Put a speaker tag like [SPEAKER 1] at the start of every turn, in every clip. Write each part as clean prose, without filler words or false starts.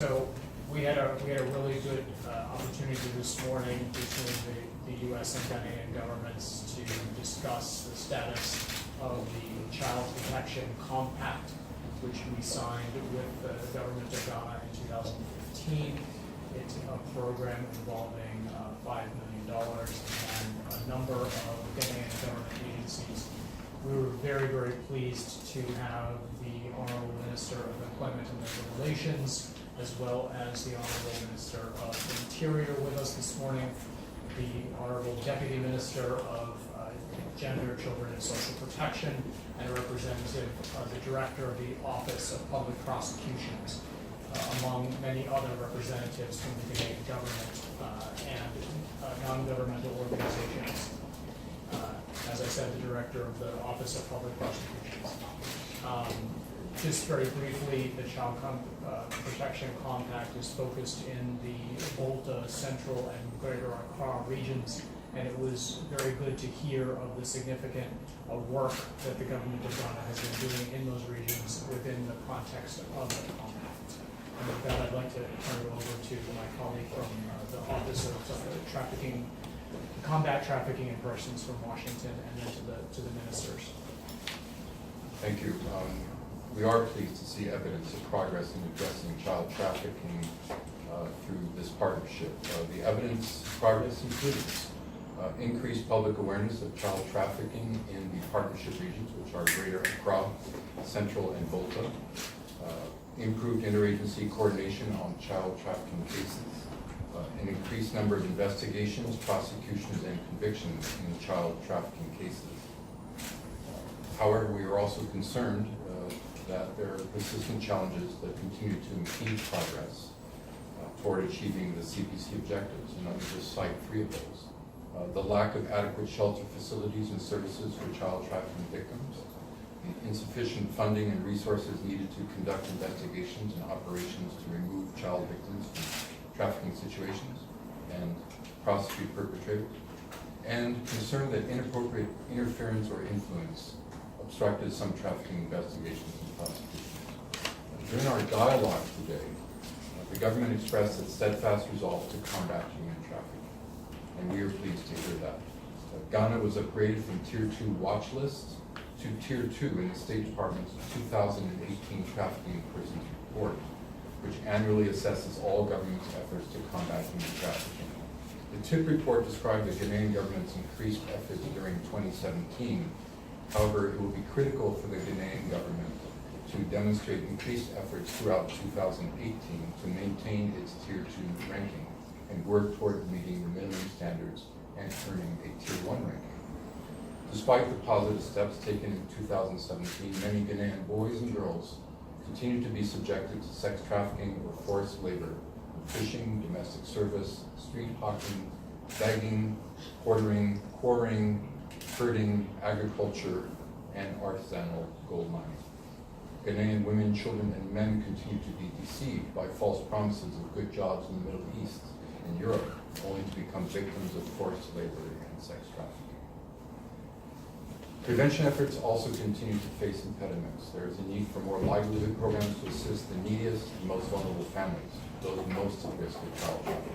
[SPEAKER 1] So we had a really good opportunity this morning between the U.S. and Ghanaian governments to discuss the status of the Child Protection Compact, which we signed with the government of Ghana in 2015. It's a program involving $5 million and a number of Ghanaian government agencies. We were very, very pleased to have the Honorable Minister of Employment and Labor Relations, as well as the Honorable Minister of Interior with us this morning, the Honorable Deputy Minister of Gender, Children, and Social Protection, and a representative of the Director of the Office of Public Prosecutions, among many other representatives from the Ghanaian government and non-governmental organizations. As I said, the Director of the Office of Public Prosecutions. Just very briefly, the Child Protection Compact is focused in the Volta, Central, and Greater Accra regions, and it was very good to hear of the significant work that the government of Ghana has been doing in those regions within the context of the compact. And with that, I'd like to turn it over to my colleague from the Office of Combat Trafficking in Persons from Washington, and then to the ministers.
[SPEAKER 2] Thank you. We are pleased to see evidence of progress in addressing child trafficking through this partnership. The evidence progress includes increased public awareness of child trafficking in the partnership regions, which are Greater Accra, Central, and Volta, improved interagency coordination on child trafficking cases, an increased number of investigations, prosecutions, and convictions in child trafficking cases. However, we are also concerned that there are persistent challenges that continue to impede progress toward achieving the CPC objectives, and I will just cite three of those. The lack of adequate shelter facilities and services for child trafficking victims, the insufficient funding and resources needed to conduct investigations and operations to remove child victims from trafficking situations and prosecute perpetrators, and concern that inappropriate interference or influence obstructed some trafficking investigations and prosecutions. During our dialogue today, the government expressed its steadfast resolve to combat human trafficking, and we are pleased to hear that. Ghana was upgraded from Tier 2 watch list to Tier 2 in the State Department's 2018 Trafficking in Persons report, which annually assesses all government's efforts to combat human trafficking. The TIP report described the Ghanaian government's increased efforts during 2017. However, it will be critical for the Ghanaian government to demonstrate increased efforts throughout 2018 to maintain its Tier 2 ranking and work toward meeting the minimum standards and earning a Tier 1 ranking. Despite the positive steps taken in 2017, many Ghanaian boys and girls continue to be subjected to sex trafficking or forced labor, fishing, domestic service, street hawking, begging, quartering, herding, agriculture, and artisanal gold mining. Ghanaian women, children, and men continue to be deceived by false promises of good jobs in the Middle East and Europe, only to become victims of forced labor and sex trafficking. Prevention efforts also continue to face impediments. There is a need for more livelihood programs to assist the neediest and most vulnerable families, those most at risk of child trafficking.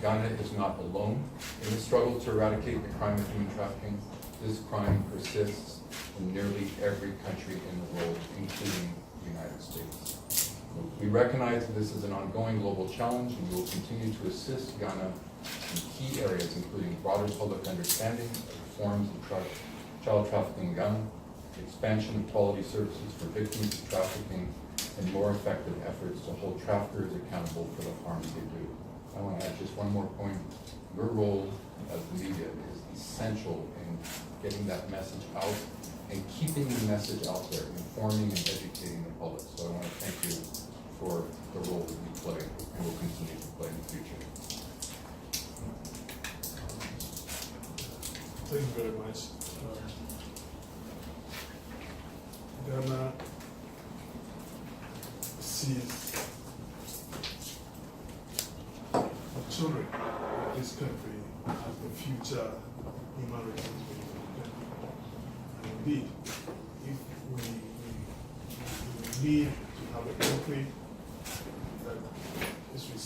[SPEAKER 2] Ghana is not alone in the struggle to eradicate the crime of human trafficking. This crime persists in nearly every country in the world, including the United States. We recognize that this is an ongoing global challenge, and we will continue to assist Ghana in key areas, including broader public understanding of the forms of child trafficking in Ghana, expansion of quality services for victims of trafficking, and more effective efforts to hold traffickers accountable for the harms they do. I want to add just one more point. Your role as the media is essential in getting that message out and keeping the message out there, informing and educating the public. So I want to thank you for the role that you play and will continue to play in the future.
[SPEAKER 3] Thank you very much. Ghana sees the children of this country as the future human resource being. And indeed, if we need to have a country that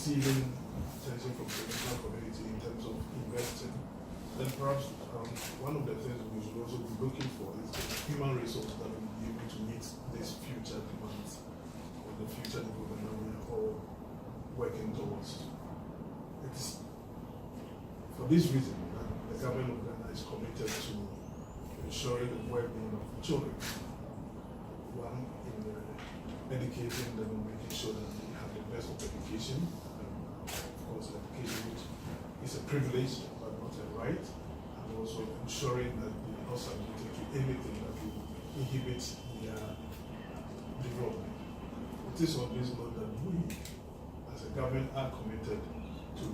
[SPEAKER 3] receiving attention from the international community in terms of investing, then perhaps one of the things we should also be looking for is the human resource that will be able to meet these future demands or the future development that we are all working towards. It is for this reason that the government of Ghana is committed to ensuring the well-being of children. One, in educating them and making sure that they have the best of education. Of course, education is a privilege but not a right. And also ensuring that they are not subjected to anything that will inhibit their development. It is on this note that we, as a government, are committed to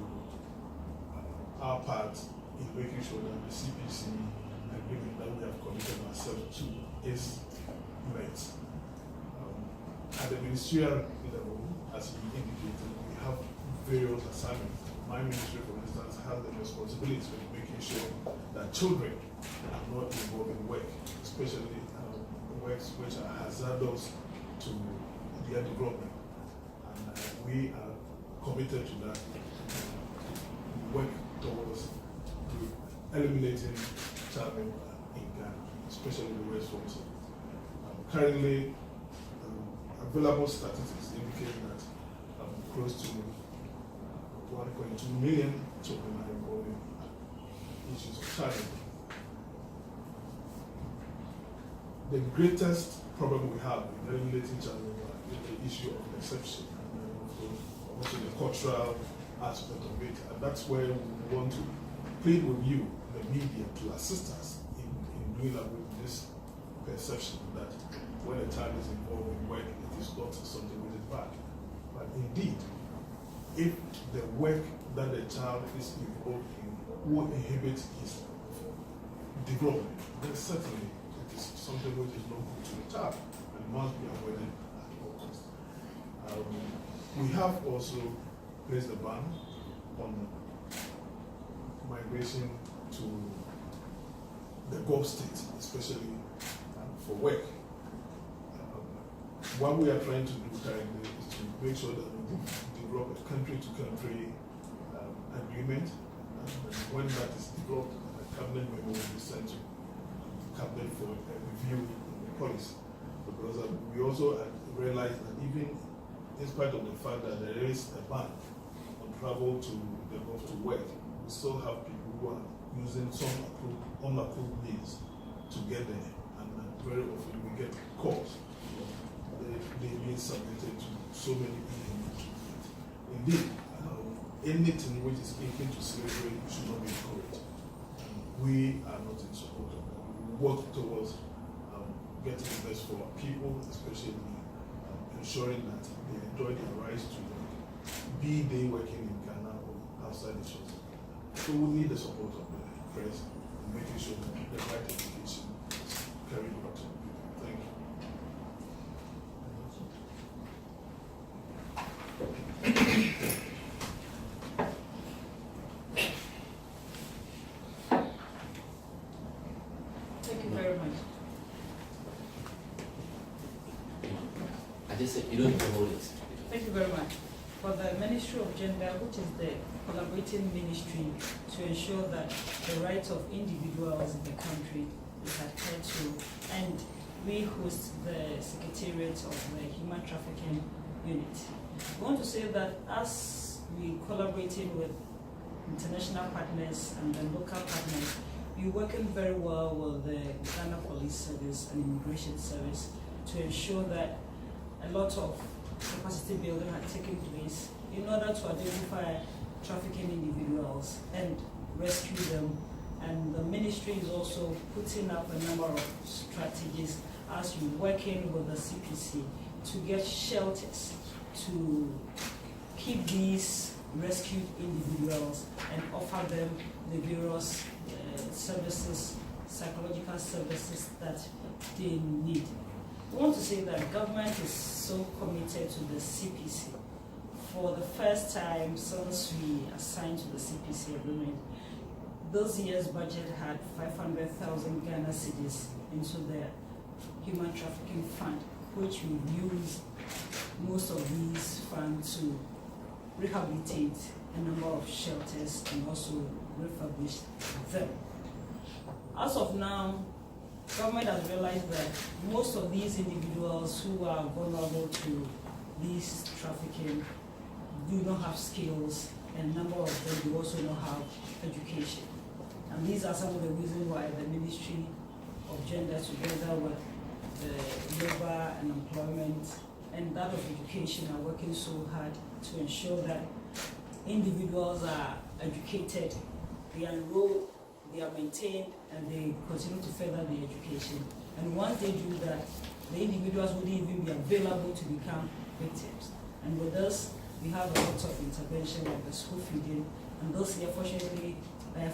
[SPEAKER 3] our part in making sure that the CPC agreement that we have committed ourselves to is met. At the ministerial level, as we indicated, we have various assignments. My ministry, for instance, has the responsibility of making sure that children are not involved in work, especially works which are hazardous to their development. And we are committed to that. We work towards eliminating child labor in Ghana, especially the West Force. Currently, available statistics indicate that close to 1.2 million children are involved in issues of child labor. The greatest problem we have in eliminating child labor is the issue of exception and also the cultural aspect of it. And that's where we want to plead with you, the media, to assist us in doing away with this perception that when a child is involved in work, it is not something which is bad. But indeed, if the work that the child is involved in will inhibit his development, then certainly it is something which is not good to the child and must be avoided at all costs. We have also placed a ban on migration to the Gulf states, especially for work. What we are trying to do currently is to make sure that we develop a country-to-country agreement. And when that is developed, a cabinet member will be sent to cabinet for a review of the policy. Because we also realize that even in spite of the fact that there is a ban on travel to the Gulf to work, we still have people who are using some unapproved means to get there. And very often we get calls. They being submitted to so many emails. Indeed, anything which is akin to slavery should not be encouraged. We are not in support of that. We work towards getting the best for our people, especially ensuring that they enjoy their rights to work, be they working in Ghana or outside the shores. So we need the support of the press in making sure that the right education is carried out to the people. Thank you.
[SPEAKER 4] Thank you very much.
[SPEAKER 5] I just said you don't need to hold it.
[SPEAKER 4] Thank you very much. For the Ministry of Gender, which is the collaborating ministry to ensure that the rights of individuals in the country is adhered to, and we host the Secretariat of the Human Trafficking Unit. We want to say that as we collaborating with international partners and the local partners, we're working very well with the Ghana Police Service and Immigration Service to ensure that a lot of capacity building had taken place in order to identify trafficking individuals and rescue them. And the ministry is also putting up a number of strategies as we're working with the CPC to get shelters to keep these rescued individuals and offer them the various services, psychological services that they need. We want to say that government is so committed to the CPC. For the first time since we assigned to the CPC agreement, this year's budget had 500,000 Ghana cedis into the human trafficking fund, which we use most of these funds to rehabilitate a number of shelters and also refurbish them. As of now, government has realized that most of these individuals who are vulnerable to this trafficking do not have skills, and a number of them do also not have education. And these are some of the reasons why the Ministry of Gender, together with the Labor and Employment and that of Education, are working so hard to ensure that individuals are educated, they are enrolled, they are maintained, and they continue to further their education. And once they do that, the individuals wouldn't even be available to become victims. And with us, we have a lot of intervention like the school feeding, and this year, fortunately,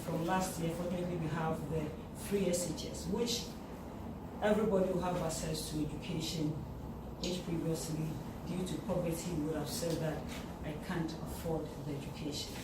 [SPEAKER 4] from last year, fortunately, we have the free SHS, which everybody will have access to education, which previously, due to poverty, would have said that I can't afford the education.